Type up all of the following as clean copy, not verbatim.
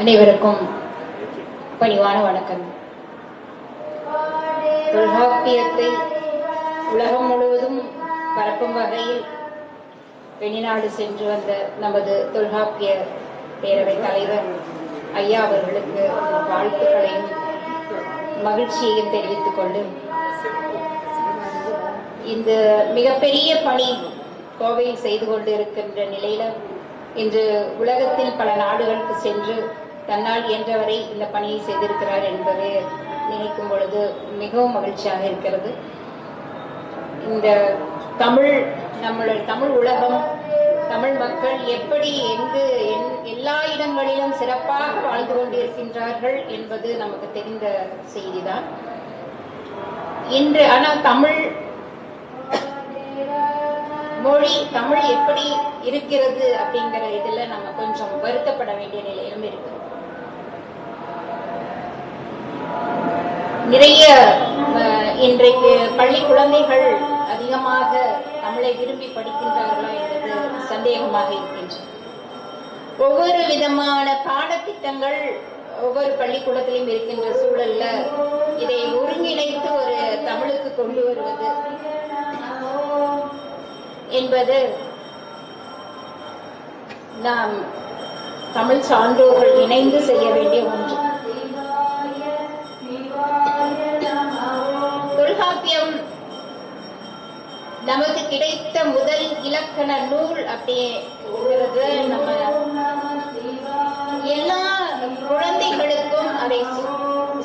அனைவருக்கும் பணிவான வணக்கம். தொல்காப்பியத்தை உலகம் முழுவதும் பரப்பும் வகையில் வெளிநாடு சென்று வந்த நமது தொல்காப்பிய பேரவை தலைவர் ஐயா அவர்களுக்கு வாழ்த்துக்களையும் மகிழ்ச்சியையும் தெரிவித்துக் கொண்டு, இந்த மிகப்பெரிய பணி கோவையில் செய்து கொண்டு இருக்கின்ற நிலையில இன்று உலகத்தில் பல நாடுகளுக்கு சென்று தன்னால் இயன்றவரை இந்த பணியை செய்திருக்கிறார் என்பதை நினைக்கும் பொழுது மிகவும் மகிழ்ச்சியாக இருக்கிறது. இந்த நம்மளுடைய தமிழ் உலகம், தமிழ் மக்கள் எப்படி எங்கு எல்லா இடங்களிலும் சிறப்பாக வாழ்ந்து கொண்டிருக்கின்றார்கள் என்பது நமக்கு தெரிந்த செய்திதான். இன்று ஆனால் தமிழ் மொழி, தமிழ் எப்படி இருக்கிறது அப்படிங்கிற இதுல நம்ம கொஞ்சம் வருத்தப்பட வேண்டிய நிலையிலும் இருக்கு. நிறைய இன்றைக்கு பள்ளி குழந்தைகள் அதிகமாக தமிழை விரும்பி படிக்கின்றார்களா என்பது சந்தேகமாக இருக்கின்றது. ஒவ்வொரு விதமான பாடத்திட்டங்கள் ஒவ்வொரு பள்ளிக்கூடத்திலும் இருக்கின்ற சூழல்ல இதை ஒருங்கிணைத்து ஒரு தமிழுக்கு கொண்டு வருவது என்பது நாம் தமிழ் சான்றோர்கள் இணைந்து செய்ய வேண்டிய ஒன்று. தொல்காப்பியம் நமக்கு கிடைத்த முதல் இலக்கண நூல் அப்படிங்கிறது நம்ம எல்லா குழந்தைகளுக்கும் அதை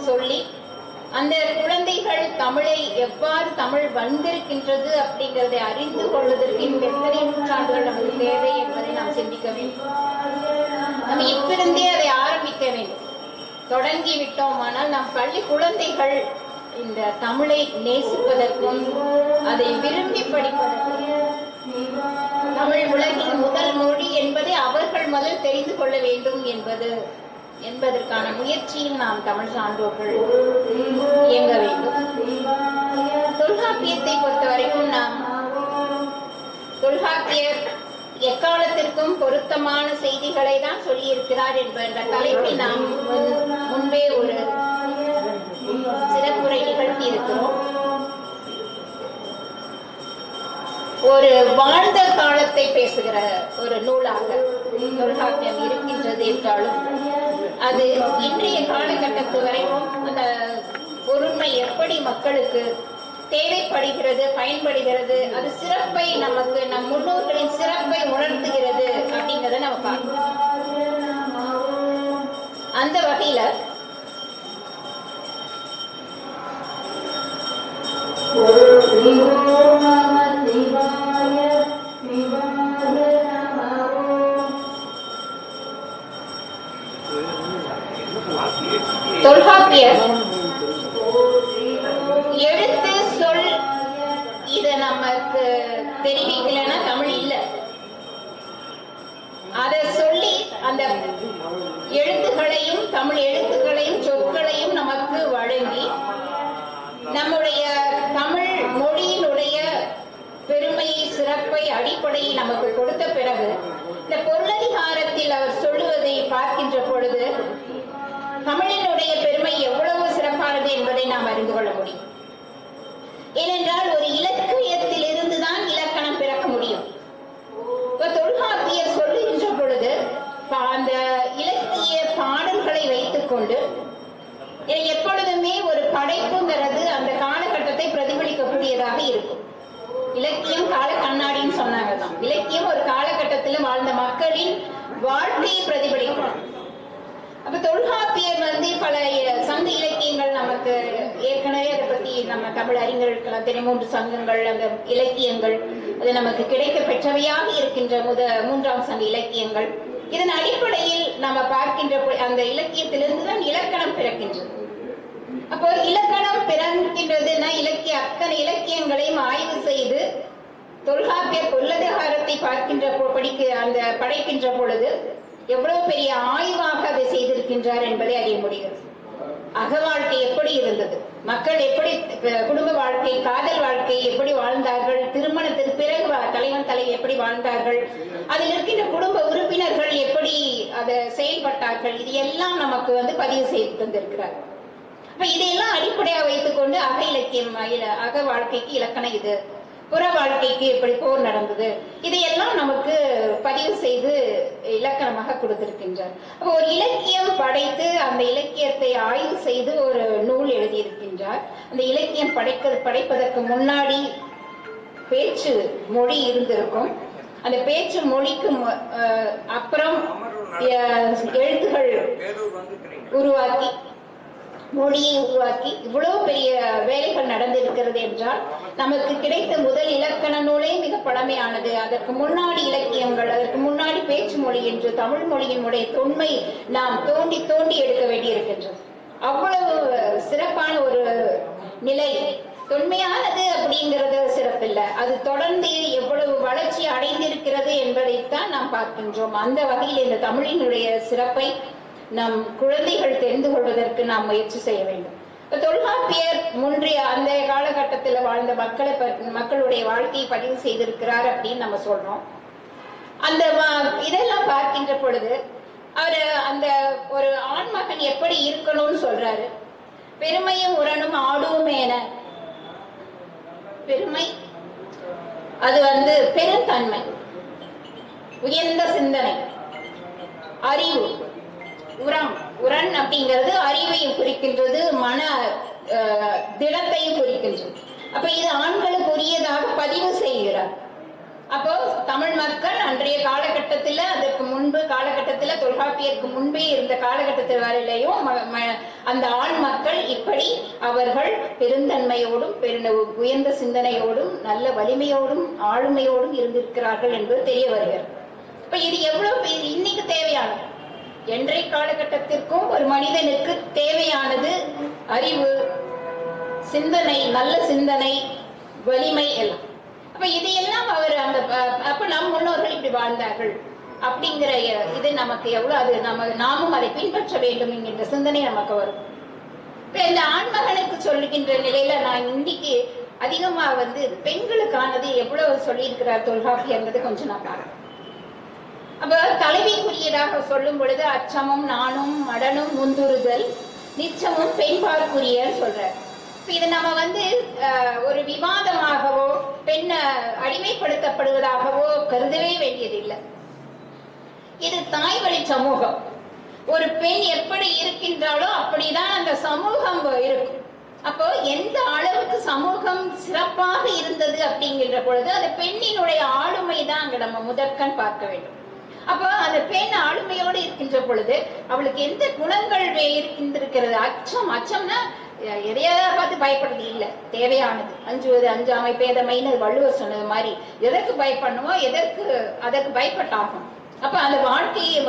சொல்லி, அந்த குழந்தைகள் தமிழை எவ்வாறு தமிழ் வந்திருக்கின்றது அப்படிங்கிறதை அறிந்து கொள்வதற்கு எத்தனை நூற்றாண்டுகள் நமக்கு தேவை என்பதை நாம் சிந்திக்க வேண்டும். நம்ம இப்பிருந்தே அதை ஆரம்பிக்க வேண்டும். தொடங்கி விட்டோமானால் நம் பள்ளி குழந்தைகள் இந்த தமிழை நேசிப்பதற்கும் அதை விரும்பி படிப்பதற்கும், தமிழ் உலகின் முதல் மொழி என்பதை அவர்கள் முதல் தெரிந்து கொள்ள வேண்டும் என்பதற்கான முயற்சியில் நாம் தமிழ் சான்றோர்கள் இயங்க வேண்டும். தொல்காப்பியத்தை பொறுத்தவரைக்கும் தொல்காப்பியர் எக்காலத்திற்கும் பொருத்தமான செய்திகளை தான் சொல்லியிருக்கிறார் என்ற தலைப்பில் நாம் முன்பே ஒரு சிறப்புரை நிகழ்த்தி இருக்கிறோம். ஒரு வாழ்ந்த காலத்தை பேசுகிற ஒரு நூலாக தொல்காப்பியம் இருக்கின்றது என்றாலும், அது இன்றைய காலகட்டத்து வரைக்கும் அந்த பொறுமை எப்படி மக்களுக்கு தேவைப்படுகிறது, பயன்படுகிறது, அது சிறப்பை நமக்கு நம் முன்னோர்களின் சிறப்பை உணர்த்துகிறது அப்படிங்கிறத நம்ம பார்க்கணும். அந்த வகையில தொல்காப்பியர் எழுத்து சொல் இத நமக்கு தெரிவிக்கலன்னா தமிழ் இல்ல. அதை சொல்லி அந்த எழுத்துக்களையும் தமிழ் எழுத்துக்களையும் சொற்களையும் நமக்கு வழங்கி நம்முடைய தமிழ் மொழியினுடைய பெருமையை, சிறப்பை, அடிப்படையை நமக்கு கொடுத்த பிறகு இந்த பொருளதிகாரத்தில் அவர் சொல்லுவதை பார்க்கின்ற பொழுது தமிழினுடைய பெருமை எவ்வளவு சிறப்பானது என்பதை நாம் அறிந்து கொள்ள முடியும். ஏனென்றால் ஒரு இலக்கியத்தில் இருந்துதான் இலக்கணம் பிறக்க முடியும். தொல்காப்பியர் சொல்லுகின்ற பொழுது அந்த இலக்கிய பாடல்களை வைத்துக் கொண்டு எப்பொழுதுமே ஒரு படைப்புங்கிறது அந்த காலகட்டத்தை பிரதிபலிக்கக்கூடியதாக இருக்கும். இலக்கியம் கால கண்ணாடின்னு சொன்னாங்க தான். இலக்கியம் ஒரு காலகட்டத்திலும் வாழ்ந்த மக்களின் வாழ்க்கையை பிரதிபலிக்கும். அப்ப தொல்காப்பியர் பல சங்க இலக்கியங்கள் நமக்கு ஏற்கனவே அதை பத்தி நம்ம தமிழ் அறிஞர்களுக்கெல்லாம் தெரியும். 3 சங்கங்கள், அந்த இலக்கியங்கள் அது நமக்கு கிடைக்க பெற்றவையாக இருக்கின்ற மூன்றாம் சங்க இலக்கியங்கள். இதன் அடிப்படையில் நம்ம பார்க்கின்ற அந்த இலக்கியத்திலிருந்து தான் இலக்கணம் பிறக்கின்றது. அப்போ இலக்கணம் பிறக்கின்றதுன்னா அத்தனை இலக்கியங்களையும் ஆய்வு செய்து தொல்காப்பியர் பொருளதிகாரத்தை படைக்கின்ற பொழுது எவ்வளவு பெரிய ஆய்வாக அதை செய்திருக்கின்றார் என்பதை அறிய முடிகிறது. அக வாழ்க்கை எப்படி இருந்தது, மக்கள் எப்படி குடும்ப வாழ்க்கை, காதல் வாழ்க்கை எப்படி வாழ்ந்தார்கள், திருமணத்திற்கு பிறகு தலைவன் தலைவி எப்படி வாழ்ந்தார்கள், அதில் இருக்கின்ற குடும்ப உறுப்பினர்கள் எப்படி அதை செயல்பட்டார்கள், இது எல்லாம் நமக்கு பதிவு செய்து தந்திருக்கிறார். அப்ப இதையெல்லாம் அடிப்படையாக வைத்துக் கொண்டு அக இலக்கியம், அக வாழ்க்கைக்கு இலக்கணம் இது, புற வாழ்க்கைக்கு எப்படி போர் நடந்தது, இதையெல்லாம் நமக்கு பதிவு செய்து இலக்கணமாக கொடுத்திருக்கின்றார். அப்போ ஒரு இலக்கியம் படைத்து அந்த இலக்கியத்தை ஆய்வு செய்து ஒரு நூல் எழுதியிருக்கின்றார். அந்த இலக்கியம் படைப்பதற்கு முன்னாடி பேச்சு மொழி இருந்திருக்கும். அந்த பேச்சு மொழிக்கு அப்புறம் எழுத்துகள் உருவாக்கி மொழியை உருவாக்கி இவ்வளவு பெரிய வேலைகள் நடந்திருக்கிறது என்றால் நமக்கு கிடைத்த முதல் இலக்கண நூலே மிக பழமையானது. அதற்கு முன்னாடி இலக்கியங்கள், அதற்கு முன்னாடி பேச்சு மொழி என்று தமிழ் மொழியினுடைய தொன்மை நாம் தோண்டி தோண்டி எடுக்க வேண்டியிருக்கின்றது. அவ்வளவு சிறப்பான ஒரு நிலை. தொன்மையானது அப்படிங்கிறது சிறப்பில்லை, அது தொடர்ந்து எவ்வளவு வளர்ச்சி அடைந்திருக்கிறது என்பதைத்தான் நாம் பார்க்கின்றோம். அந்த வகையில் இந்த தமிழினுடைய சிறப்பை நம் குழந்தைகள் தெரிந்து கொள்வதற்கு நாம் முயற்சி செய்ய வேண்டும். தொல்காப்பியர் முன்றைய அந்த காலகட்டத்தில் வாழ்ந்த மக்களுடைய வாழ்க்கையை பதிவு செய்திருக்கிறார் அப்படின்னு நம்ம சொல்றோம். அந்த இதெல்லாம் பார்க்கின்ற பொழுது அவர் அந்த ஒரு ஆண்மகன் எப்படி இருக்கணும்னு சொல்றாரு. பெருமையும் உரணும் ஆடுவும் என, பெருமை அது பெருந்தன்மை, உயர்ந்த சிந்தனை, அறிவு. உரன் அப்படிங்கிறது அறிவையும் குறிக்கின்றது, மன திடத்தையும் குறிக்கின்றது. அப்ப இது ஆண்களுக்கு உரியதாக பதிவு செய்கிறார். அப்போ தமிழ் மக்கள் அன்றைய காலகட்டத்தில், அதற்கு முன்பு காலகட்டத்தில், தொல்காப்பியருக்கு முன்பே இருந்த காலகட்டத்தில் வரையிலையும் அந்த ஆண் மக்கள் இப்படி அவர்கள் பெருந்தன்மையோடும் உயர்ந்த சிந்தனையோடும் நல்ல வலிமையோடும் ஆளுமையோடும் இருந்திருக்கிறார்கள் என்பது தெரிய வருகிறது. இப்ப இது எவ்வளவு இன்னைக்கு தேவையானது, இன்றைய காலகட்டத்திற்கும் ஒரு மனிதனுக்கு தேவையானது அறிவு, சிந்தனை, நல்ல சிந்தனை, வலிமை எல்லாம். அப்ப இதையெல்லாம் அவர் அப்ப நம் முன்னோர்கள் இப்படி வாழ்ந்தார்கள் அப்படிங்கிற இது நமக்கு எவ்வளவு, அது நாமும் அதை பின்பற்ற வேண்டும் என்கின்ற சிந்தனை நமக்கு வரும். இப்ப இந்த ஆண்மகனுக்கு சொல்லுகின்ற நிலையில நான் இன்னைக்கு அதிகமா பெண்களுக்கானது எவ்வளவு சொல்லியிருக்கிறார் தொல்காப்பியங்கிறது கொஞ்சம் நான் பார்க்கிறேன். அப்ப தலைவிக்குரியதாக சொல்லும் பொழுது அச்சமும் நானும் மடனும் முந்துறுதல் நிச்சமும் பெண்பார்க்குரிய சொல்றார். இது நம்ம ஒரு விவாதமாகவோ பெண் அடிமைப்படுத்தப்படுவதாகவோ கருதவே வேண்டியதில்லை. இது தாய் வழி சமூகம். ஒரு பெண் எப்படி இருக்கின்றாலோ அப்படிதான் அந்த சமூகம் இருக்கும். அப்போ எந்த அளவுக்கு சமூகம் சிறப்பாக இருந்தது அப்படிங்கிற பொழுது அந்த பெண்ணினுடைய ஆளுமை தான் அங்க நம்ம முதற்கண் பார்க்க வேண்டும். அப்போ அந்த பெண் ஆளுமையோடு இருக்கின்ற பொழுது அவளுக்கு எந்த குணங்கள் இருக்கின்றிருக்கிறது. அச்சம்னா எதையாவது பார்த்து பயப்படுறது இல்லை, தேவையானது. அஞ்சுவது அஞ்சாமை பேதமைன்னு வள்ளுவர் சொன்னது மாதிரி எதற்கு பயப்படணுமோ அதற்கு பயப்பட்டாகும். அப்ப அந்த வாழ்க்கையை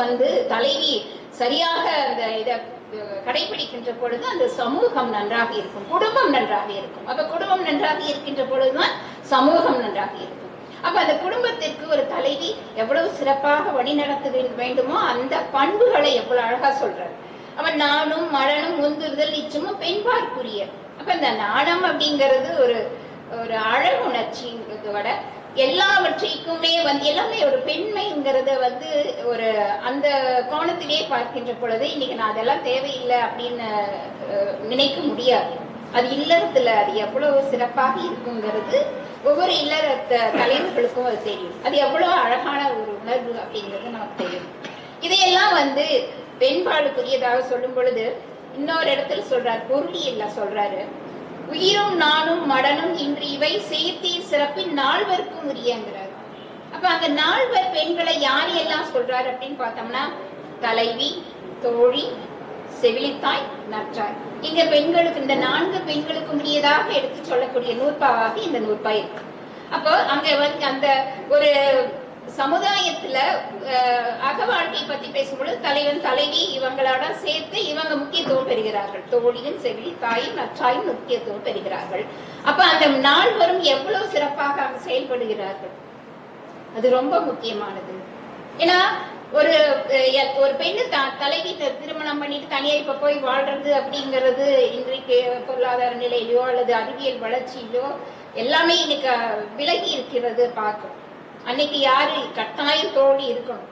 தலைவி சரியாக அந்த இதை கடைபிடிக்கின்ற பொழுது அந்த சமூகம் நன்றாக இருக்கும், குடும்பம் நன்றாக இருக்கும். அப்ப குடும்பம் நன்றாக இருக்கின்ற பொழுதுதான் சமூகம் நன்றாக இருக்கும். அப்ப அந்த குடும்பத்திற்கு ஒரு தலைவி எவ்வளவு சிறப்பாக வழிநடத்த வேண்டுமோ அந்த பண்புகளை எவ்வளவு அழகா சொல்றாரு. அவன் நானும் மடனும் முந்துறுதல் நிச்சமும் பெண்பார்க்குரிய. அப்ப இந்த நாணம் அப்படிங்கிறது ஒரு ஒரு அழகுணர்ச்சிங்கிறத விட எல்லாவற்றைக்குமே எல்லாமே ஒரு பெண்மைங்கிறத ஒரு அந்த கோணத்திலே பார்க்கின்ற பொழுது இன்னைக்கு நான் அதெல்லாம் தேவையில்லை அப்படின்னு நினைக்க முடியாது. அது இல்லறத்துல அது எவ்வளவு சிறப்பாக இருக்குங்கிறது ஒவ்வொரு இல்லறத்த தலைவர்களுக்கும் அது தெரியும். அது எவ்வளவு அழகான ஒரு உணர்வு அப்படிங்கிறது நமக்கு தெரியும். இதையெல்லாம் பெண்பாளுக்குரியதாக சொல்லும் பொழுது இன்னொரு இடத்துல சொல்றாரு, பொருளியல்ல சொல்றாரு, உயிரும் நானும் மடனும் இன்று இவை சேர்த்தி சிறப்பின் நால்வருக்கும் உரியங்கிறார். அப்ப அந்த நால்வர் பெண்களை யார் எல்லாம் சொல்றாரு அப்படின்னு பார்த்தோம்னா தலைவி, தோழி, செவிலித்தாய், நற்றாய். இங்க பெண்களுக்கு இந்த 4 பெண்களுக்கு உரியதாக எடுத்து சொல்லக்கூடிய நூற்பாவாக இந்த நூற்பா இருக்கு. அப்போ அங்க அந்த ஒரு சமுதாயத்துல அக வாழ்க்கை பத்தி பேசும்பொழுது தலைவன் தலைவி இவங்களோட சேர்த்து இவங்க முக்கியத்துவம் பெறுகிறார்கள். தோழியும் செவிலித்தாயும் நற்றாயும் முக்கியத்துவம் பெறுகிறார்கள். அப்ப அந்த நால்வரும் எவ்வளவு சிறப்பாக அங்க செயல்படுகிறார்கள், அது ரொம்ப முக்கியமானது. ஏன்னா ஒரு பெண்ணு தலைவி திருமணம் பண்ணிட்டு தனியா இப்ப போய் வாழ்றது அப்படிங்கிறது இன்றைக்கு பொருளாதார நிலையிலோ அல்லது அறிவியல் வளர்ச்சியிலோ எல்லாமே இன்னைக்கு விலகி இருக்கிறது பார்க்கும். அன்னைக்கு யாரு கட்டாயம் தோழி இருக்கணும்,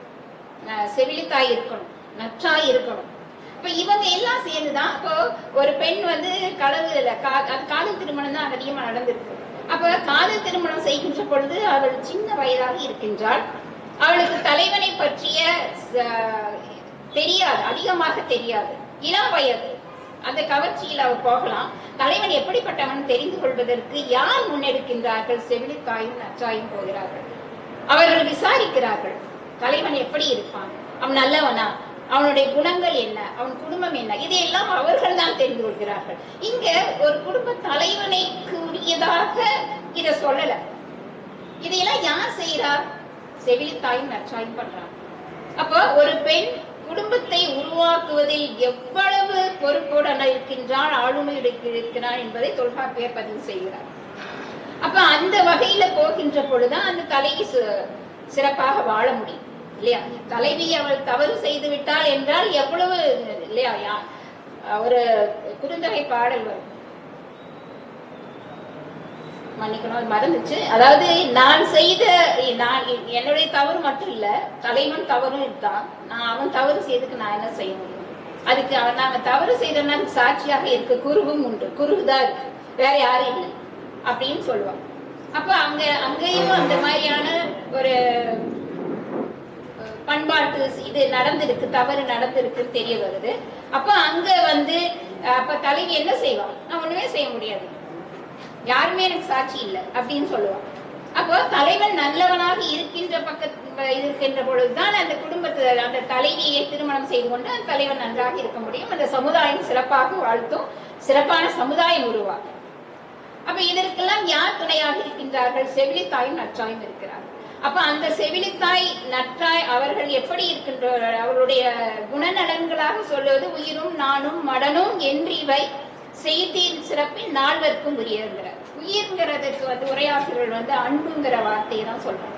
செவிலித்தாய் இருக்கணும், நற்றாய் இருக்கணும். இப்ப இவங்க எல்லாம் சேர்ந்துதான் இப்போ ஒரு பெண் வந்து காதல் திருமணம் தான் அதிகமா நடந்திருக்கு. அப்ப காதல் திருமணம் செய்கின்ற பொழுது அவள் சின்ன வயதாக இருக்கின்றாள். அவளுக்கு தலைவனை பற்றிய தெரியாது, அதிகமாக தெரியாது, இளம் வயது. அந்த கவர்ச்சியில் அவள் போகலாம். தலைவன் எப்படிப்பட்டவன் தெரிந்து கொள்வதற்கு யார் முன்னெடுக்கின்றார்கள்? செவிலித்தாயும் நற்றாயும் போகிறார்கள். அவர்கள் விசாரிக்கிறார்கள், தலைவன் எப்படி இருப்பான், அவன் நல்லவனா, அவனுடைய குணங்கள் என்ன, அவன் குடும்பம் என்ன, இதையெல்லாம் அவர்கள் தான் தெரிந்து கொள்கிறார்கள். இங்க ஒரு குடும்ப தலைவனை கூறியதாக இத சொல்லல. இதையெல்லாம் யார் செய்யறார்? செவிலித்தாயும் நற்றாயும் பண்றாங்க. அப்போ ஒரு பெண் குடும்பத்தை உருவாக்குவதில் எவ்வளவு பொறுப்புடன் இருக்கின்றாள், ஆளுமையுடன் இருக்கிறாள் என்பதை தொல்காப்பியர் பதிவு செய்கிறார். அப்ப அந்த வகையில போகின்ற பொழுதுதான் அந்த தலைவி சிறப்பாக வாழ முடியும் இல்லையா? தலைவி அவள் தவறு செய்து விட்டாள் என்றால் எவ்வளவு இல்லையா? ஒரு குறுந்தொகை பாடல் வரும், மன்னிக்கணும் மறந்துச்சு. அதாவது நான் செய்த என்னுடைய தவறு மட்டும் இல்ல, தலைவன் தவறும் இருக்கான், நான் அவன் தவறு செய்ததுக்கு நான் என்ன செய்ய முடியும்? அதுக்கு நாங்க தவறு செய்தோம்னா சாட்சியாக இருக்கு குருவும் உண்டு, குருவுதான் இருக்கு, வேற யாரும் இல்லை அப்படின்னு சொல்லுவாங்க. அப்ப அங்கேயும் அந்த மாதிரியான ஒரு பண்பாட்டு இது நடந்திருக்கு, தவறு நடந்திருக்குன்னு தெரிய வருது. அப்ப அங்க வந்து அப்ப தலைவி என்ன செய்வான்? நான் ஒண்ணுமே செய்ய முடியாது, யாருமே எனக்கு சாட்சி இல்லை அப்படின்னு சொல்லுவான். அப்போ தலைவன் நல்லவனாக இருக்கின்ற பொழுதுதான் அந்த குடும்பத்தை அந்த தலைவியை திருமணம் செய்து கொண்டு அந்த தலைவன் நன்றாக இருக்க முடியும். அந்த சமுதாயம் சிறப்பாக வாழ்த்தும், சிறப்பான சமுதாயம் உருவாகும். அப்ப இதற்கெல்லாம் யார் துணையாக இருக்கின்றார்கள்? செவிலித்தாயும் நற்றாயும் இருக்கிறார்கள். அப்ப அந்த செவிலித்தாய் நற்றாய் அவர்கள் எப்படி இருக்கின்றார்கள்? அவருடைய குணநலன்களாக சொல்வது உயிரும் நானும் மடனும் என்று இவை செய்தியின் சிறப்பில் நால்வர்க்கும் உரியங்கிறார். உயிர்ங்கிறதுக்கு வந்து உரையாசிரியர்கள் வந்து அன்புங்கிற வார்த்தையை தான் சொல்றாங்க.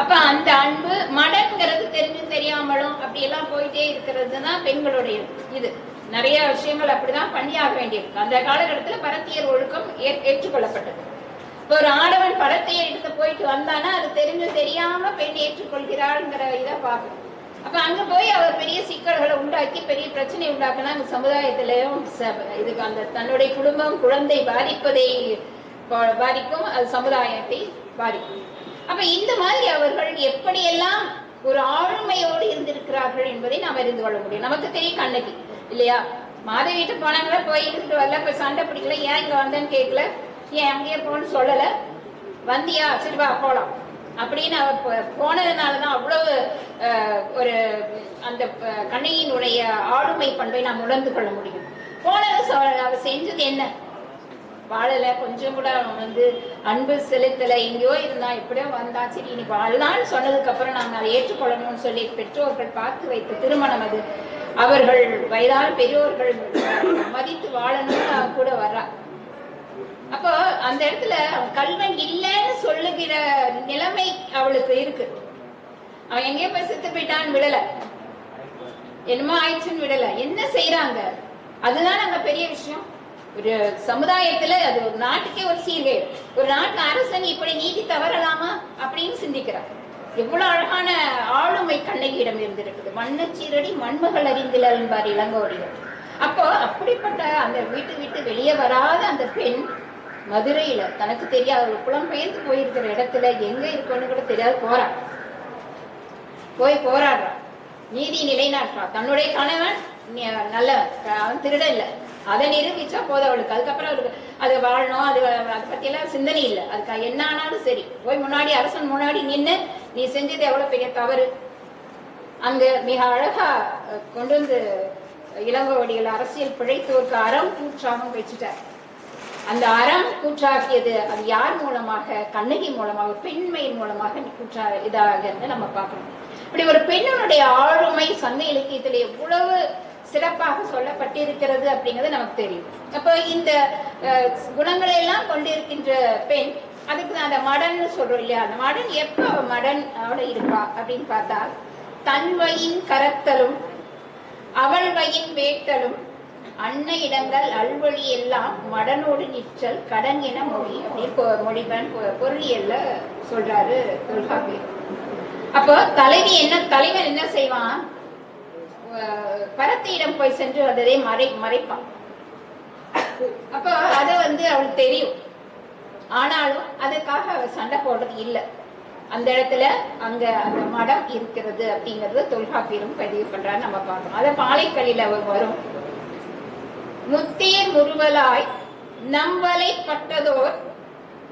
அப்ப அந்த அன்பு, மடன்கிறது தெரிஞ்சு தெரியாமலும் அப்படி எல்லாம் போயிட்டே இருக்கிறது தான் பெண்களுடைய இது. நிறைய விஷயங்கள் அப்படிதான் பண்ணியாக வேண்டியிருக்கு. அந்த காலகட்டத்தில் பரத்தியர் ஒழுக்கம் ஏற்றுக்கொள்ளப்பட்டது. இப்போ ஒரு ஆடவன் படத்தை எடுத்து போயிட்டு வந்தானா அது தெரிஞ்சு தெரியாம பெண் ஏற்றுக்கொள்கிறாள்ங்கிற இதை பார்க்கணும். அப்ப அங்க போய் அவர் பெரிய சிக்கல்களை உண்டாக்கி பெரிய பிரச்சனை உண்டாக்குனா அந்த சமுதாயத்திலையும் இதுக்கு அந்த தன்னுடைய குடும்பம் குழந்தை பாதிக்கும், அது சமுதாயத்தை பாதிக்கும். அப்ப இந்த மாதிரி அவர்கள் எப்படியெல்லாம் ஒரு ஆளுமையோடு இருந்திருக்கிறார்கள் என்பதை நாம் அறிந்து கொள்ள முடியும். நமக்கு தெரியும் கண்ணகி இல்லையா? மாத வீட்டு போனாங்களா, போய் இருந்துட்டு வரல, போய் சண்டை பிடிக்கல, ஏன் இங்க வந்தேன்னு கேட்கல, ஏன் அங்கேயே போன்னு சொல்லல, வந்தியா சரிவா போலாம் அப்படின்னு அவர் போனதுனாலதான் அவ்வளவு ஒரு அந்த கண்ணகியினுடைய ஆளுமை பண்பை நாம் உணர்ந்து கொள்ள முடியும். போனது அவர் செஞ்சது என்ன? வாழல, கொஞ்சம் கூட வந்து அன்பு செலுத்தல, எங்கேயோ இருந்தா எப்படியோ வந்தா, சரி இனி வாழலான்னு சொன்னதுக்கு அப்புறம் நாங்க அதை ஏற்றுக்கொள்ளணும்னு சொல்லி பெற்றோர்கள் பார்த்து வைத்த திருமணம் அது. அவர்கள் வயதான பெரியோர்கள் மதித்து வாழணும்னு கூட வர்றா. அப்போ அந்த இடத்துல கல்வன் இல்லைன்னு சொல்லுகிற நிலைமை அவளுக்கு இருக்கு. அவன் எங்கேயோ போய் செத்து போயிட்டான்னு விடல, என்னமோ ஆயிடுச்சுன்னு விடல. என்ன செய்யறாங்க? அதுதான் அங்க பெரிய விஷயம். ஒரு சமுதாயத்துல அது ஒரு நாட்டுக்கே ஒரு சீர்கேடு. ஒரு நாட்டு அரசன் இப்படி நீதி தவறலாமா அப்படின்னு சிந்திக்கிறார். எவ்வளவு அழகான ஆளுமை கண்ணகியிடம் இருந்திருக்குது. மண்ணச்சீரடி மண்மகள் அறிந்திலர் என்பார் இளங்கோடிகள். அப்போ அப்படிப்பட்ட அந்த விட்டு வெளியே வராத அந்த பெண் மதுரையில தனக்கு தெரியாத ஒரு புலம்பெயர்ந்து போயிருக்கிற இடத்துல எங்க இருக்கணும்னு கூட தெரியாது போய் போராடுறா, நீதி நிலைநாட்டுறா. தன்னுடைய கணவன் நல்லவன், அவன் திருட இல்லை, அதை நிரூபிச்சா போதும் அவளுக்கு. அதுக்கப்புறம் அவருக்கு அது வாழணும், அதை பத்தி எல்லாம் சிந்தனை இல்லை. அதுக்கு என்ன ஆனாலும் சரி, போய் முன்னாடி அரசன் முன்னாடி நின்று நீ செஞ்சது எவ்வளவு பெரிய தவறு அங்க மிக அழகா கொண்டு வந்து இளங்கோவடிகள் அரசியல் பிழைத்தோருக்கு அறம் கூற்றாகவும் வச்சுட்டார். அந்த அறம் கூற்றாக்கியது அது யார் மூலமாக? கண்ணகி மூலமாக, பெண்மையின் மூலமாக கூற்றா இதாக நம்ம பார்க்கணும். இப்படி ஒரு பெண்ணுடைய ஆளுமை சங்க இலக்கியத்தில் எவ்வளவு சிறப்பாக சொல்லப்பட்டிருக்கிறது அப்படிங்கிறது நமக்கு தெரியும். அப்போ இந்த குணங்களை எல்லாம் கொண்டிருக்கின்ற பெண், அதுக்கு அந்த மடன்னு சொல்றோம் இல்லையா? அந்த மடன் எப்ப மடன் அவளை இருப்பா அப்படின்னு பார்த்தா, தன் வயின் கரத்தலும் அவள் வயின் வேட்டலும் அன்ன இடங்கள் அல்வழி எல்லாம் மடனோடு நிற்றல் கடன் என மொழி அப்படின்னு மொழிபன் பொருளியல்ல சொல்றாரு தொல்காப்பியர். அப்போ தலைவன் என்ன செய்வான், பரத்தியிடம் போய் சென்று அதை மறைப்பான். அப்போ அத அவளுக்கு தெரியும். ஆனாலும் அதுக்காக அவ சண்டை போடுறது இல்லை. அந்த இடத்துல அங்க அந்த மடம் இருக்கிறது அப்படிங்கறது தொல்காப்பியரும் பதிவு பண்றாரு, நம்ம பார்க்கணும். அத பாலைக்கல்லில வரும். முத்தேர் முறுவலாய் நம்பலை பட்டதோர்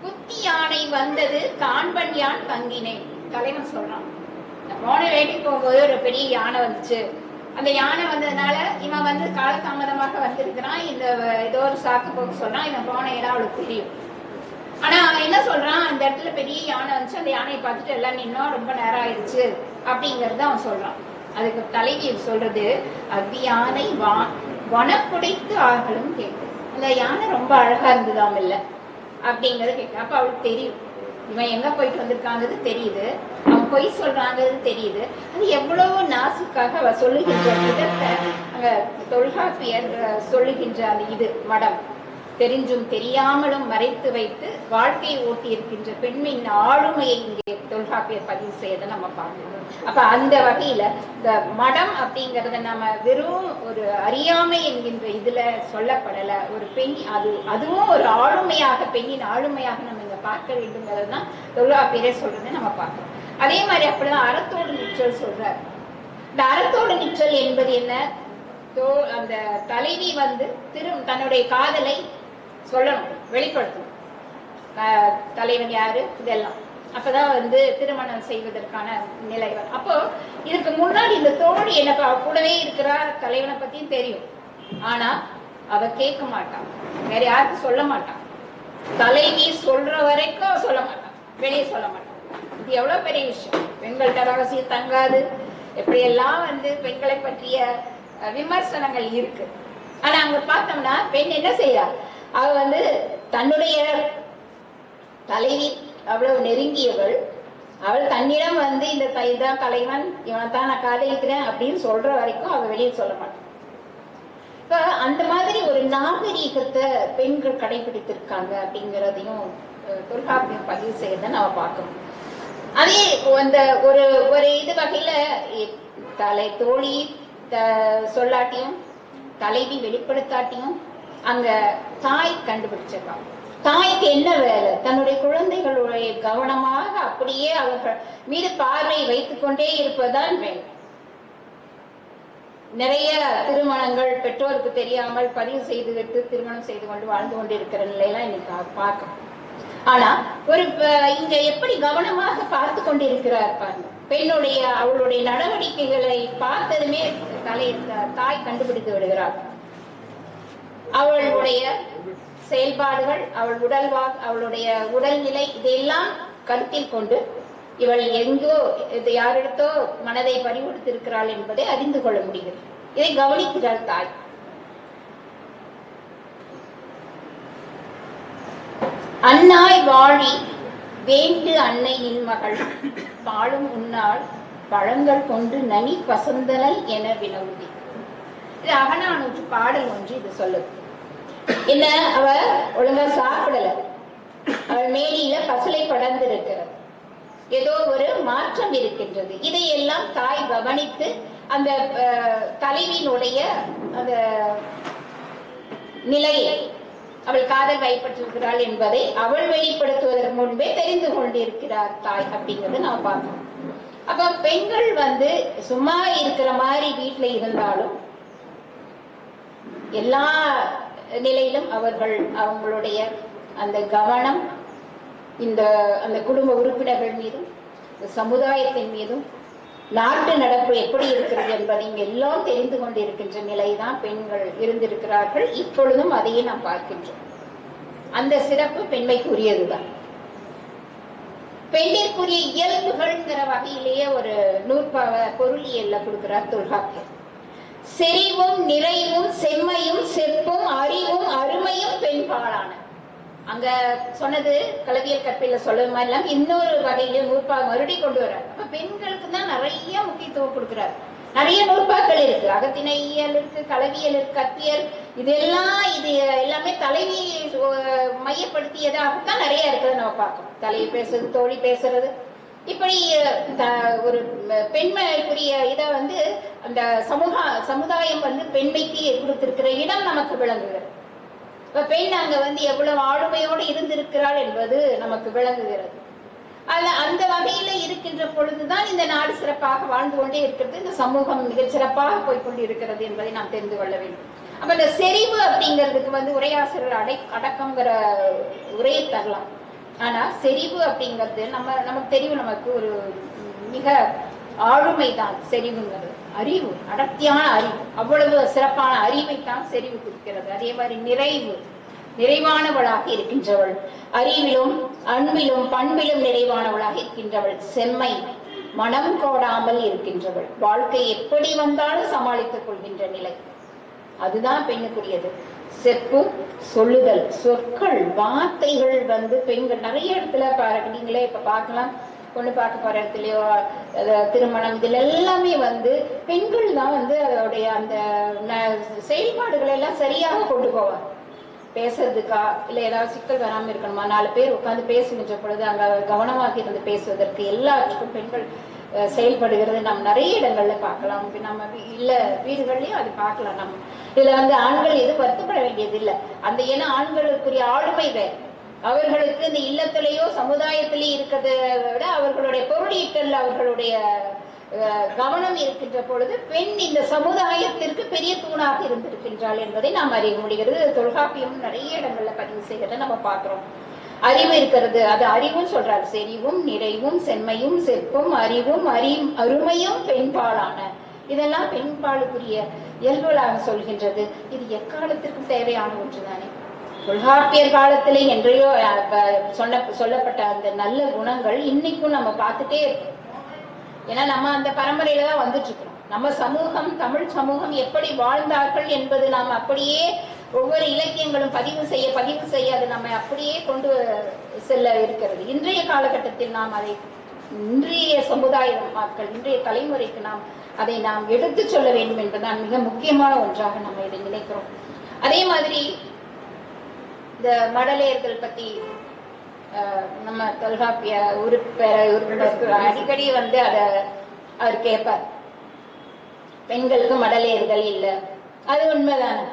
குத்தி யானை வந்தது காண்பன் யான் தங்கினேன். தலைவன் சொல்றான், போன வேட்டைக்கு போகும்போது ஒரு பெரிய யானை வந்துச்சு. அந்த யானை வந்ததுனால இவன் காலதாமதமாக வந்திருக்கிறான். இந்த ஏதோ ஒரு சாக்கு போக்கு சொல்றான். இவன் போன இடம் அவளுக்கு தெரியும். ஆனா அவன் என்ன சொல்றான், அந்த இடத்துல பெரிய யானை வந்துச்சு, அந்த யானையை பார்த்துட்டு எல்லாம் இன்னும் ரொம்ப நேரம் ஆயிடுச்சு அப்படிங்கறத அவன் சொல்றான். அதுக்கு தலைவி சொல்றது, அவ்வியானை வனப்புடைத்து ஆகலும் கேட்கும். அந்த யானை ரொம்ப அழகா இருந்ததாம் இல்ல அப்படிங்கறது கேட்க. அப்ப அவளுக்கு தெரியும் இவன் எங்க போயிட்டு வந்திருக்காங்கிறது தெரியுது, அவன் பொய் சொல்றாங்கிறது தெரியுது. அது எவ்வளவு நாசுக்காக அவ சொல்லுகின்ற விதத்தை அங்க தொல்காப்பியர் சொல்லுகின்ற அந்த இது மடம் தெரிஞ்சும் தெரியாமலும் மறைத்து வைத்து வாழ்க்கை ஓட்டி இருக்கின்ற பெண்மின் ஆளுமையை இங்கே தொல்காப்பியர் பதிவு செய்யறதை நம்ம பார்க்கணும். அப்ப அந்த வகையில இந்த மடம் அப்படிங்கறத நம்ம வெறும் ஒரு அறியாமை என்கின்ற இதுல சொல்லப்படல. ஒரு பெண் அதுவும் ஒரு ஆளுமையாக, பெண்ணின் ஆளுமையாக நம்ம இங்க பார்க்க வேண்டும்ங்கிறதுதான் தொல்காப்பியரே சொல்றதை நம்ம பார்க்கணும். அதே மாதிரி அப்படிதான் அறத்தோடு நிற்றல் சொல்றார். இந்த அறத்தோடு நிற்றல் என்பது என்ன, அந்த தலைவி தன்னுடைய காதலை சொல்லணும், வெளிப்படுத்தணும். தலைவன் யாரு இதெல்லாம் அப்பதான் திருமணம் செய்வதற்கான நிலை. அப்போ இதுக்கு முன்னாடி இந்த தோழி என்ன கூடவே இருக்கிறா, தலைவனை பத்தியும் தெரியும். ஆனா அவ கேட்க மாட்டான், வேற யாருக்கும் சொல்ல மாட்டான். தலைவி சொல்ற வரைக்கும் சொல்ல மாட்டான், வெளியே சொல்ல மாட்டான். இது எவ்வளவு பெரிய விஷயம். பெண்கள்கிட்ட ரகசியம் தங்காது, எப்படியெல்லாம் பெண்களை பற்றிய விமர்சனங்கள் இருக்கு. ஆனா அங்க பார்த்தோம்னா பெண் என்ன செய்யறா, அவ தன்னுடைய தலைவி அவ்வளவு நெருங்கியவள், அவள் தன்னிடம் இந்த இதான் தலைவன், இவனை தான் நான் காதலிக்கிறேன் அப்படின்னு சொல்ற வரைக்கும் அவ வெளியே சொல்ல மாட்டான். இப்ப அந்த மாதிரி ஒரு நாகரீகத்தை பெண்கள் கடைபிடித்திருக்காங்க அப்படிங்கிறதையும் தொல்காப்பியம் பதிவு செய்யறத நம்ம பார்க்கணும். அதே அந்த ஒரு இது வகையில தோழி சொல்லாட்டியும் தலைவி வெளிப்படுத்தாட்டியும் அங்க தாய் கண்டுபிடிச்சிருக்கான். தாய்க்கு என்ன வேலை, தன்னுடைய குழந்தைகளுடைய கவனமாக அப்படியே அவர்கள் மீது பார்வை வைத்துக் கொண்டே இருப்பதுதான் வேலை. நிறைய திருமணங்கள் பெற்றோருக்கு தெரியாமல் பதிவு செய்து விட்டு திருமணம் செய்து கொண்டு வாழ்ந்து கொண்டு இருக்கிற நிலையெல்லாம் இன்னைக்கு பார்க்கணும். ஆனா இங்க எப்படி கவனமாக பார்த்து கொண்டிருக்கிறார் பாருங்க. பெண்ணுடைய அவளுடைய நடவடிக்கைகளை பார்த்ததுமே தாய் கண்டுபிடித்து விடுகிறாள். அவளுடைய செயல்பாடுகள், அவளுடைய உடல்நிலை இதையெல்லாம் கருத்தில் கொண்டு இவள் எங்கோ யாரிடத்தோ மனதை பறிகொடுத்திருக்கிறாள் என்பதை அறிந்து கொள்ள முடிகிறது. இதை கவனிக்கிறாள் தாய். அன்னாய் வாழி வேண்டு அன்னை நின் மகள் பாலும் உன்னாள் பழங்கள் கொண்டு நனி பசந்தனல் என வினவுதி. இது அகநானூற்று பாடல் ஒன்று இது சொல்லுது. என்ன, அவ ஒழுங்கா சாப்பிடல, அவள் மேனியில பசலை படர்ந்து இருக்கிறது, ஏதோ ஒரு மாற்றம் இருக்கின்றது. இதையெல்லாம் தாய் கவனித்து அந்த தலைவியினுடைய அந்த நிலையை, அவள் காதல் வைப்பற்றிருக்கிறாள் என்பதை அவள் வெளிப்படுத்துவதற்கு முன்பே தெரிந்து கொண்டிருக்கிறார் தாய் அப்படிங்கறத நாம் பார்க்கணும். அப்ப பெண்கள் சும்மா இருக்கிற மாதிரி வீட்டுல இருந்தாலும் எல்லா நிலையிலும் அவங்களுடைய அந்த கவனம் அந்த குடும்ப உறுப்பினர்கள் மீதும் சமுதாயத்தின் மீதும் நாட்டு நடப்பு எப்படி இருக்கிறது என்பதையும் எல்லாம் தெரிந்து கொண்டிருக்கின்ற நிலைதான் பெண்கள் இருந்திருக்கிறார்கள். இப்பொழுதும் அதையே நாம் பார்க்கின்றோம். அந்த சிறப்பு பெண்மைக்குரியதுதான். பெண்ணிற்குரிய இயல்புகள்ங்கிற வகையிலேயே ஒரு பொருளியல்ல கொடுக்கிறார் தொல்காப்பியர். செறிவும் நிறைவும் செம்மையும் செப்பும் அறிவும் அருமையும் பெண்பாலான. அங்க சொன்னது களவியல் கற்பில சொல்றது மாதிரி இல்லாம இன்னொரு வகையில நூற்பாக மறுபடி கொண்டு வர்றார். அப்ப பெண்களுக்கு தான் நிறைய முக்கியத்துவம் கொடுக்கிறார். நிறைய நூற்பாக்கள் இருக்கு. அகத்திணையியல் இருக்கு, களவியல் இருக்கு, கத்தியல், இது எல்லாமே தலைவியை மையப்படுத்தியதாகத்தான் நிறைய இருக்குது. நம்ம பார்க்கணும். தலைவி பேசுறது, தோழி பேசுறது, இப்படி ஒரு பெண்மைக்குரிய இதை வந்து அந்த சமுதாயம் வந்து பெண்மைக்கு கொடுத்திருக்கிற இடம் நமக்கு விளங்குகிறது. இப்ப பெண் அங்க வந்து எவ்வளவு ஆளுமையோடு இருந்திருக்கிறாள் என்பது நமக்கு விளங்குகிறது. அந்த வகையில இருக்கின்ற பொழுதுதான் இந்த நாடு சிறப்பாக வாழ்ந்து கொண்டே இருக்கிறது, இந்த சமூகம் மிகச் சிறப்பாக போய்கொண்டு இருக்கிறது என்பதை நாம் தெரிந்து கொள்ள வேண்டும். அப்ப இந்த செறிவு அப்படிங்கிறதுக்கு வந்து உரையாசிரியர் அடக்கம்ங்கிற உரையை தரலாம். ஆனா செறிவு அப்படிங்கிறது நமக்கு தெரியும், நமக்கு ஒரு மிக ஆளுமைதான் செறிவுங்கிறது. அறிவு, அடர்த்தியான அறிவு, அவ்வளவு சிறப்பான அறிவை தான் செறிவு குறிக்கிறது. அதே மாதிரி நிறைவானவளாக இருக்கின்றவள், அறிவிலும் அன்பிலும் பண்பிலும் நிறைவானவளாக இருக்கின்றவள், செம்மை, மனம் கோடாமல் இருக்கின்றவள், வாழ்க்கை எப்படி வந்தாலும் சமாளித்துக் கொள்கின்ற நிலை, அதுதான் பெண்ணுக்குரியது. செப்பு, சொல்லுதல், சொற்கள், வார்த்தைகள் வந்து பெண்கள் நிறைய இடத்துல நீங்களே இப்ப பார்க்கலாம். பொண்ணு பார்க்க போற இடத்துலயோ திருமணம், இதுல எல்லாமே வந்து பெண்கள் தான் வந்து அதோடைய அந்த செயல்பாடுகளை எல்லாம் சரியாக கொண்டு போவாங்க. பேசுறதுக்கா இல்ல ஏதாவது சிக்கல் வராம இருக்கணுமா, 4 பேர் உட்கார்ந்து பேசுகின்ற பொழுது அங்க கவனமாக இருந்து பேசுவதற்கு எல்லாத்துக்கும் பெண்கள் செயல்படுகிறது நாம் நிறைய இடங்கள்ல பார்க்கலாம். நம்ம இல்ல வீடுகள்லயும் அது பார்க்கலாம். நம்ம இதுல வந்து ஆண்கள் எது வருத்தப்பட வேண்டியது இல்லை. அந்த ஏன்னா ஆண்களுக்குரிய ஆளுமை வேறு. அவர்களுக்கு இந்த இல்லத்திலேயோ சமுதாயத்திலேயே இருக்கிறத விட அவர்களுடைய பொருளீட்டல், அவர்களுடைய கவனம் இருக்கின்ற பொழுது பெண் இந்த சமுதாயத்திற்கு பெரிய தூணாக இருந்திருக்கின்றாள் என்பதை நாம் அறிய முடிகிறது. தொல்காப்பியம் நிறைய இடங்கள்ல பதிவு செய்கிறத நம்ம பார்க்கிறோம். அறிவு இருக்கிறது, அது அறிவும் சொல்றாரு. செறிவும் நிறைவும் செம்மையும் செப்பும் அறிவும் அருமையும் பெண்பாலான, இதெல்லாம் பெண்பாலுக்குரிய இயல்புகளாக சொல்கின்றது. இது எக்காலத்திற்கும் தேவையான ஒன்றுதானே. தொல்காப்பியர் காலத்திலே என்றையோ சொல்லப்பட்ட அந்த நல்ல குணங்கள் இன்னைக்கும் நம்ம பார்த்துட்டே இருக்கோம். ஏன்னா நம்ம அந்த பரம்பரையில தான் வந்துட்டு இருக்கிறோம். நம்ம சமூகம், தமிழ் சமூகம் எப்படி வாழ்ந்தார்கள் என்பது நாம் அப்படியே ஒவ்வொரு இலக்கியங்களும் பதிவு செய்ய அது நம்ம அப்படியே கொண்டு செல்ல இருக்கிறது. இன்றைய காலகட்டத்தில் நாம் அதை, இன்றைய சமுதாய மக்கள், இன்றைய தலைமுறைக்கு அதை நாம் எடுத்து சொல்ல வேண்டும் என்பதுதான் மிக முக்கியமான ஒன்றாக நம்ம இதை நினைக்கிறோம். அதே மாதிரி இந்த மடலையர்கள் பத்தி நம்ம தொல்காப்பிய உறுப்பினர் அடிக்கடி வந்து அவர் கேட்பார், பெண்களுக்கு மடலையர்கள் இல்லை. அது உண்மைதானே.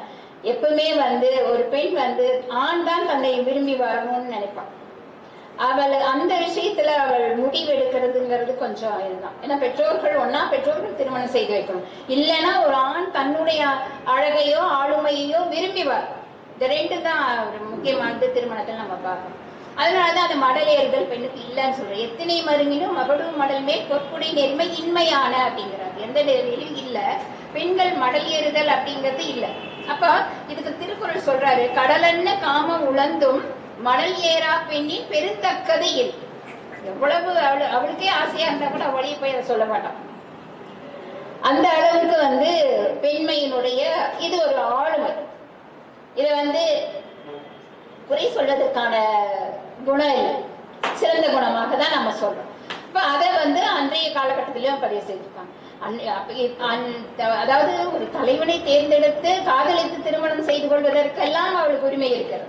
எப்பவுமே வந்து ஒரு பெண் வந்து ஆண் தான் தன்னை விரும்பி வரணும்னு நினைப்பான். அவள் அந்த விஷயத்துல அவள் முடிவெடுக்கிறதுங்கிறது கொஞ்சம் இதுதான். ஏன்னா பெற்றோர்கள் திருமணம் செய்து வைக்கணும். இல்லைன்னா ஒரு ஆண் தன்னுடைய அழகையோ ஆளுமையோ விரும்பி வர, இந்த 2 தான் முக்கியமானது திருமணத்தில் நம்ம பார்க்கணும். அதனாலதான் அந்த மடலையர்கள் பெண்ணுக்கு இல்லைன்னு சொல்றேன். எத்தனை மருங்கிலும் மகளும் மடல் மேல் பொற்புடை நேர்மை இன்மையான அப்படிங்கிறாங்க. எந்த நிலையிலும் இல்ல, பெண்கள் மடல் ஏறுதல் அப்படிங்கிறது இல்லை. அப்ப இதுக்கு திருக்குறள் சொல்றாரு, கடலென்ன காமம் உழந்தும் மடல் ஏறா பெண்ணின் பெருந்தக்கது இல். எவ்வளவு அவளுக்கே ஆசையா இருந்தா கூட அவளையே போய் அதை சொல்ல மாட்டான். அந்த அளவுக்கு வந்து பெண்மையினுடைய இது ஒரு ஆளுமை. இதை வந்து குறை சொல்வதற்கான குணம் இல்லை, சிறந்த குணமாக தான் நம்ம சொல்றோம். இப்ப அதை வந்து அன்றைய காலகட்டத்திலும் பதிவு செய்திருக்காங்க. அதாவது ஒரு தலைவனை தேர்ந்தெடுத்து காதலித்து திருமணம் செய்து கொள்வதற்கெல்லாம் அவளுக்கு உரிமை இருக்கிறது.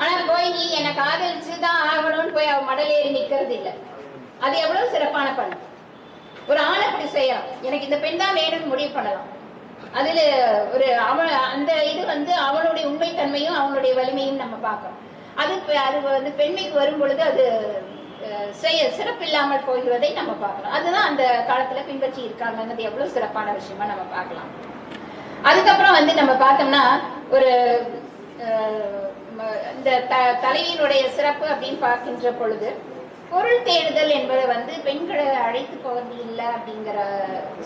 ஆனா போய் நீ என்னை காதலிச்சுதான் ஆகணும்னு போய் அவ மடலேறி நிக்கிறது இல்லை. அது எவ்வளவு சிறப்பான பண்ணு. ஒரு ஆணை அப்படி செய்யலாம், எனக்கு இந்த பெண் தான் வேணும்னு முடிவு பண்ணலாம். அதுல ஒரு அந்த இது வந்து அவனுடைய உண்மைத்தன்மையும் அவனுடைய வலிமையும் நம்ம பார்க்கணும். அது வந்து பெண்மைக்கு வரும் பொழுது அது சிறப்பில்லாமல் போகிறதை நம்ம பார்க்கலாம். அதுதான் அந்த காலத்துல பின்பற்றி இருக்காங்கிறது எவ்வளவு சிறப்பான விஷயமா நம்ம பார்க்கலாம். அதுக்கப்புறம் வந்து நம்ம பார்த்தோம்னா ஒரு இந்த தலைவியினுடைய சிறப்பு அப்படின்னு பார்க்கின்ற பொழுது பொருள் தேடுதல் என்பதை வந்து பெண்களை அழைத்து போவது இல்லை அப்படிங்கிற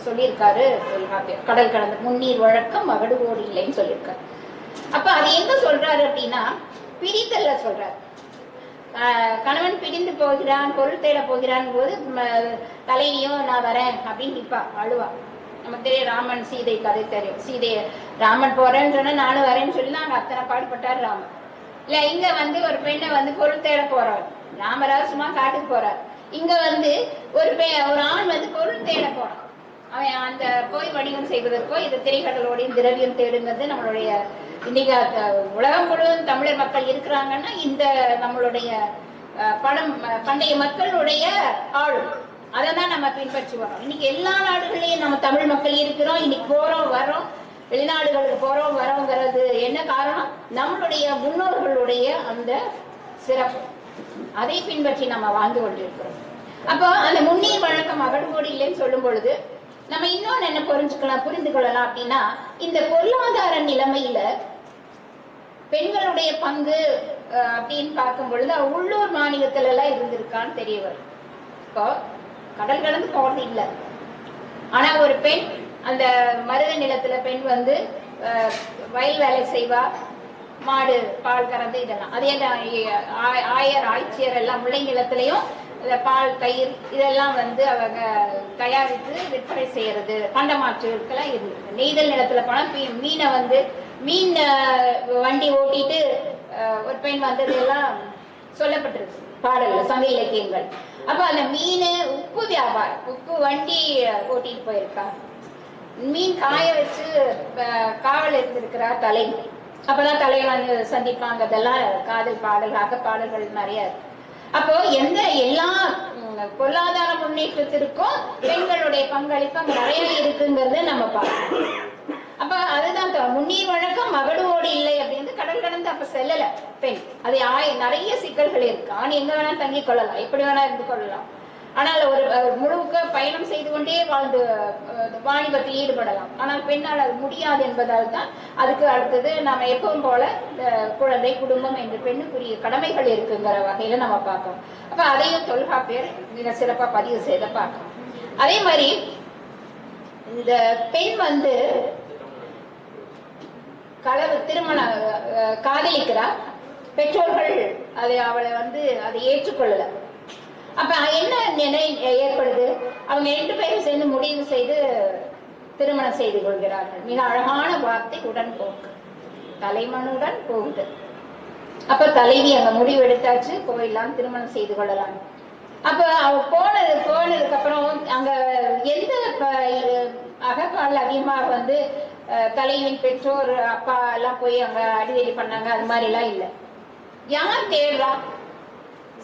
சொல்லியிருக்காரு தொல்காப்பியர். கடல் கடந்த முன்னீர் வழக்கம் மகடுவோடு இல்லைன்னு சொல்லியிருக்காரு. அப்ப அது எங்க சொல்றாரு அப்படின்னா பிரித்தல்ல சொல்றாரு. கணவன் பிரிந்து போகிறான், பொருள் தேட போகிறான் போது தலைவியும் நான் வரேன் அப்படின்னு நிற்பா, அழுவா. நமக்கு தெரியும், ராமன் சீதை கதை தெரியும். சீதைய ராமன் போறேன்னு சொன்னா நானும் வரேன்னு சொல்லி அங்க அத்தனை பாடுபட்டார் ராமன். இல்ல இங்க வந்து ஒரு பெண்ணை வந்து பொருள் தேட போறவர், ராமராஜ் சும்மா காட்டுக்கு போறார். இங்க வந்து ஒரு ஆண் வந்து பொருள் தேட போறான். அவன் அந்த போய் வணிகம் செய்வதற்கோ இது திரைக்கடலோடையும் திரவியம் தேடுங்கிறது நம்மளுடைய இன்னைக்கு உலகம் முழுவதும் தமிழர் மக்கள் இருக்கிறாங்கன்னா இந்த நம்மளுடைய பண்டைய மக்களுடைய ஆளும் அதை தான் நம்ம பின்பற்றி வரோம். இன்னைக்கு எல்லா நாடுகளையும் நம்ம தமிழ் மக்கள் இருக்கிறோம். இன்னைக்கு போறோம் வரோம், வெளிநாடுகளுக்கு போறோம் வரோங்கிறது என்ன காரணம்? நம்மளுடைய முன்னோர்களுடைய அந்த சிறப்பு, அதை பின்பற்றி நம்ம வாழ்ந்து கொண்டிருக்கிறோம். அப்போ அந்த முன்னீர் வழக்கம் அகழ்வோடு இல்லைன்னு சொல்லும் பொழுது நம்ம இன்னொன்னு என்ன புரிந்து கொள்ளலாம் அப்படின்னா, இந்த பொருளாதார நிலைமையில பெண்களுடைய பங்கு அப்படின்னு பார்க்கும் பொழுது உள்ளூர் மாநிலத்துல எல்லாம் இருந்திருக்கான்னு தெரிய வரும். இப்போ கடல் கடந்து போறது இல்லை, ஆனா ஒரு பெண் அந்த மருத நிலத்துல பெண் வந்து வயல் வேலை செய்வா, மாடு பால் கறந்து இதெல்லாம். அதே ஆயர் ஆய்ச்சியர் எல்லாம் முல்லை நிலத்திலையும் பால் தயிர் இதெல்லாம் வந்து அவங்க தயாரித்து விற்பனை செய்யறது பண்டமாற்றுக்கெல்லாம் இருந்தது. நெய்தல் நிலத்துல போனா மீனை வந்து மீன் வண்டி ஓட்டிட்டு ஒரு பெண் வந்தது எல்லாம் சொல்லப்பட்டிருக்கு பாடல்கள், சங்க இலக்கியங்கள். அப்ப அந்த மீன் உப்பு வியாபாரம், உப்பு வண்டி ஓட்டிட்டு போயிருக்கா, மீன் காய வச்சு காவல் இருந்திருக்கிறா தலைமை. அப்பதான் தலைவன் சந்திப்பாங்க. அதெல்லாம் காதல் பாடல்களாக பாடல்கள் நிறைய இருக்கு. அப்போ எல்லா பொருளாதார முன்னேற்றத்திற்கும் பெண்களுடைய பங்களிப்பு அங்க நிறைய இருக்குங்கிறது நம்ம பார்க்கணும். அப்ப அதுதான் முன்னீர் வழக்கம் மகளோடு இல்லை அப்படின்னு கடல் கடந்து அப்ப செல்லல பெண். அது நிறைய சிக்கல்கள் இருக்கு. ஆண் எங்க வேணா தங்கிக் கொள்ளலாம், எப்படி வேணா இருந்து கொள்ளலாம். ஆனால் ஒரு முழுக்க பயணம் செய்து கொண்டே வாழ்ந்து வாணிபத்தில் ஈடுபடலாம். ஆனால் பெண்ணால் அது முடியாது என்பதால் தான் அதுக்கு அடுத்தது நம்ம எப்பவும் போல குழந்தை குடும்பம் என்று பெண்ணுக்குரிய கடமைகள் இருக்குங்கிற வகையில நம்ம பார்க்கணும். அப்ப அதையும் தொல்காப்பியர் மிக சிறப்பா பதிவு செய்த பார்க்கணும். அதே மாதிரி இந்த பெண் வந்து திருமண காதலிக்கிறா, பெற்றோர்கள் அவளை வந்து அதை ஏற்றுக்கொள்ளல. அப்ப என்ன நிலை ஏற்படுது? அவங்க 2 பேரும் சேர்ந்து முடிவு செய்து திருமணம் செய்து கொள்கிறார்கள். மிக அழகான வார்த்தை உடன்போக்கு, தலைமனுடன் போகுது. அப்ப தலைவி அங்க முடிவு எடுத்தாச்சு, போயிடலாம் திருமணம் செய்து கொள்ளலாம். அப்ப அவ போனதுக்கு அப்புறம் அங்க எந்த அகப்பால் அதிகமாக வந்து தலைவியின் பெற்றோர் அப்பா எல்லாம் போய் அங்க அடிதடி பண்ணாங்க, அது மாதிரி எல்லாம் இல்லை. யார் தேடுறா?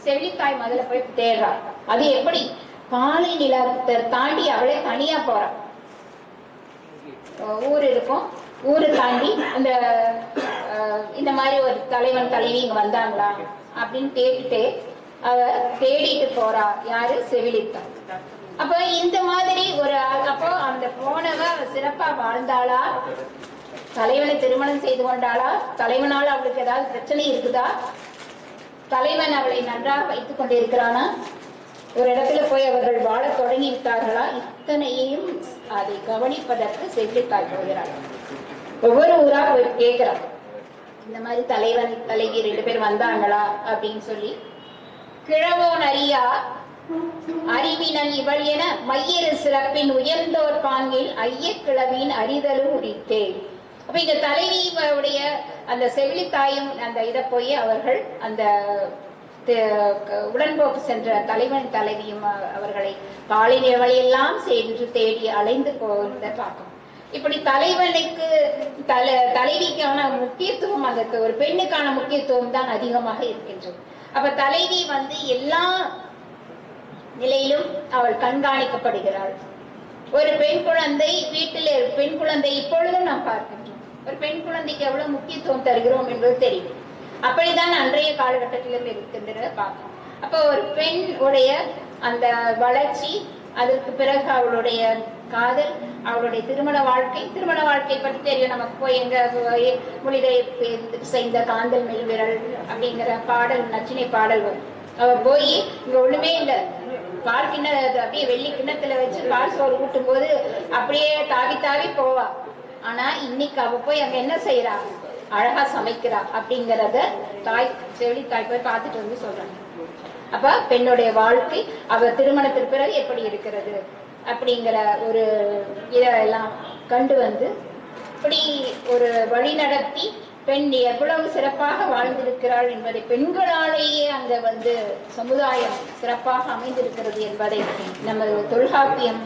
செவிலித்தாய் முதல்ல போய் தேடுறா. அது எப்படி? பாலை நிலத்தை தாண்டி அவளே தனியா போறா. ஊர் இருக்கும், ஊரை தாண்டி இந்த மாதிரி ஒரு தலைவன் தலைவி இங்க வந்தாங்களா அப்படின்னு கேட்டுட்டு அவ தேடிட்டு போறா. யாரு? செவிலித்தாய். அப்ப இந்த மாதிரி அப்போ அந்த போனவ சிறப்பா வாழ்ந்தாளா? தலைவனை திருமணம் செய்து கொண்டாளா? தலைவனால அவளுக்கு ஏதாவது பிரச்சனை இருக்குதா? தலைவன் அவளை நன்றாக வைத்துக் கொண்டிருக்கிறானா? ஒரு இடத்துல போய் அவர்கள் வாழ தொடங்கி விட்டார்களா? இத்தனையும் அதை கவனிப்பதற்கு செவிலித்தாய் போகிறாள். ஒவ்வொரு ஊரா போய் கேட்கிறாள், இந்த மாதிரி தலைவன் தலைவி 2 பேர் வந்தாங்களா அப்படின்னு சொல்லி. கிழவோன் அறியா அறிவினன் இவள் என மையிறு சிறப்பின் உயர்ந்தோர் பாங்கில் ஐய கிழவின் அறிதலும் உரித்தே. அப்ப இந்த தலைவியுடைய அந்த செவிலித்தாயும் அந்த இதை போய் அவர்கள் அந்த உடன்போக்கு சென்ற தலைவன் தலைவியும் அவர்களை பாலின வழியெல்லாம் சென்று தேடி அலைந்து போகிறத பார்க்கணும். இப்படி தலைவனுக்கு தலைவிக்கான முக்கியத்துவம், அந்த ஒரு பெண்ணுக்கான முக்கியத்துவம் தான் அதிகமாக இருக்கின்றது. அப்ப தலைவி வந்து எல்லா நிலையிலும் அவள் கண்காணிக்கப்படுகிறாள். ஒரு பெண் குழந்தை வீட்டில் பெண் குழந்தை இப்பொழுதும் நாம் பார்க்கின்றோம். ஒரு பெண் குழந்தைக்கு எவ்வளவு முக்கியத்துவம் தருகிறோம் என்பது தெரியும். அப்படிதான் அன்றைய காலகட்டத்திலும் இருக்கின்றத பார்க்கணும். அப்ப ஒரு பெண் உடைய அந்த வளர்ச்சி, அதற்கு பிறகு அவளுடைய காதல், அவளுடைய திருமண வாழ்க்கை பற்றி தெரியும் நமக்கு. போய் எங்க மொழிதை செய்த காந்தல் மெல்விரல் அப்படிங்கிற பாடல், நச்சினை பாடல் வரும். அவ போய் இங்க ஒண்ணுமே இல்லை, பால் கிண்ண அப்படியே வெள்ளி கிண்ணத்துல வச்சு பால் சோறு ஊட்டும் போது அப்படியே தாவி தாவி போவா. ஆனா இன்னைக்கு அவ போய் அங்க என்ன செய்யறா? அழகா சமைக்கிறா அப்படிங்கறத செவிலித்தாய் போய் பார்த்துட்டு வந்து சொல்றாங்க. அப்ப பெண்ணுடைய வாழ்க்கை அவ திருமணத்திற்கு பிறகு எப்படி இருக்கிறது அப்படிங்கிற ஒரு இதெல்லாம் கண்டு வந்து இப்படி ஒரு வழி நடத்தி பெண் எவ்வளவு சிறப்பாக வாழ்ந்திருக்கிறாள் என்பதை பெண்களாலேயே அங்க சமுதாயம் சிறப்பாக அமைந்திருக்கிறது என்பதை நமது தொல்காப்பியம்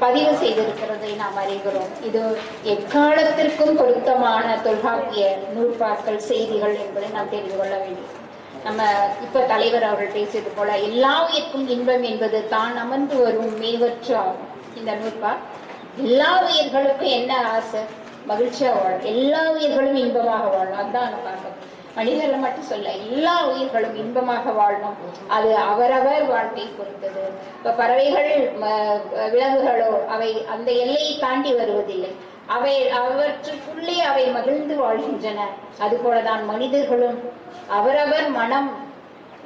பதிவு செய்திருக்கிறதை நாம் அறிகிறோம். இது எக்காலத்திற்கும் பொருத்தமான தொல்காப்பிய நூற்பாக்கள் செய்திகள் என்பதை நாம் தெரிந்து கொள்ள வேண்டும். நம்ம இப்ப தலைவர் அவர்கள் பேசியது போல எல்லா உயிர்க்கும் இன்பம் என்பது தான் அமர்ந்து வரும் மேவற்று ஆகும். இந்த நூற்பா எல்லா உயிர்களுக்கும் என்ன ஆசை? மகிழ்ச்சியா வாழும், எல்லா உயிர்களும் இன்பமாக வாழணும். அதுதான் நம்ம பார்க்கணும். மனிதர்கள் மட்டும் சொல்ல, எல்லா உயிர்களும் இன்பமாக வாழணும். அது அவரவர் வாழ்க்கை பொறுத்தது. இப்ப பறவைகள் விலங்குகளோ அவை அந்த எல்லையை தாண்டி வருவதில்லை. அவற்றுக்குள்ளே அவை மகிழ்ந்து வாழ்கின்றன. அதுபோலதான் மனிதர்களும் அவரவர் மனம்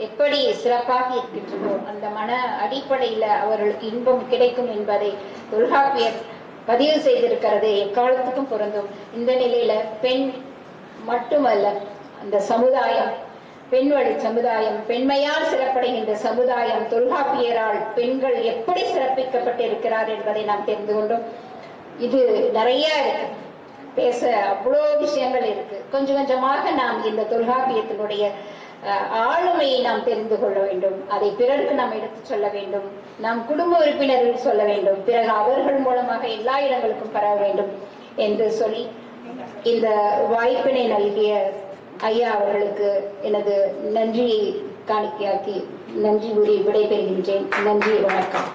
எப்படி சிறப்பாக இருக்கின்றதோ அந்த மன அடிப்படையில அவர்களுக்கு இன்பம் கிடைக்கும் என்பதை தொல்காப்பியர் பதிவு செய்திருக்கிறது. எக்காலத்துக்கும் பொருந்தும். இந்த நிலையில பெண் மட்டுமல்ல, அந்த சமுதாயம் பெண் வழி சமுதாயம், பெண்மையால் சிறப்படைகின்ற சமுதாயம், தொல்காப்பியரால் பெண்கள் எப்படி சிறப்பிக்கப்பட்டிருக்கிறார் என்பதை நாம் தெரிந்து கொண்டோம். இது நிறைய இருக்கு, பேச அவ்வளோ விஷயங்கள் இருக்கு. கொஞ்சம் கொஞ்சமாக நாம் இந்த தொல்காப்பியத்தினுடைய ஆளுமையை நாம் தெரிந்து கொள்ள வேண்டும். அதை பிறருக்கு நாம் எடுத்து சொல்ல வேண்டும். நாம் குடும்ப உறுப்பினர்கள் சொல்ல வேண்டும். பிறகு அவர்கள் மூலமாக எல்லா இடங்களுக்கும் பரவ வேண்டும் என்று சொல்லி இந்த வாய்ப்பினை நல்கிய ஐயா அவர்களுக்கு எனது நன்றியை காணிக்கையாக்கி நன்றி கூறி விடைபெறுகின்றேன். நன்றி, வணக்கம்.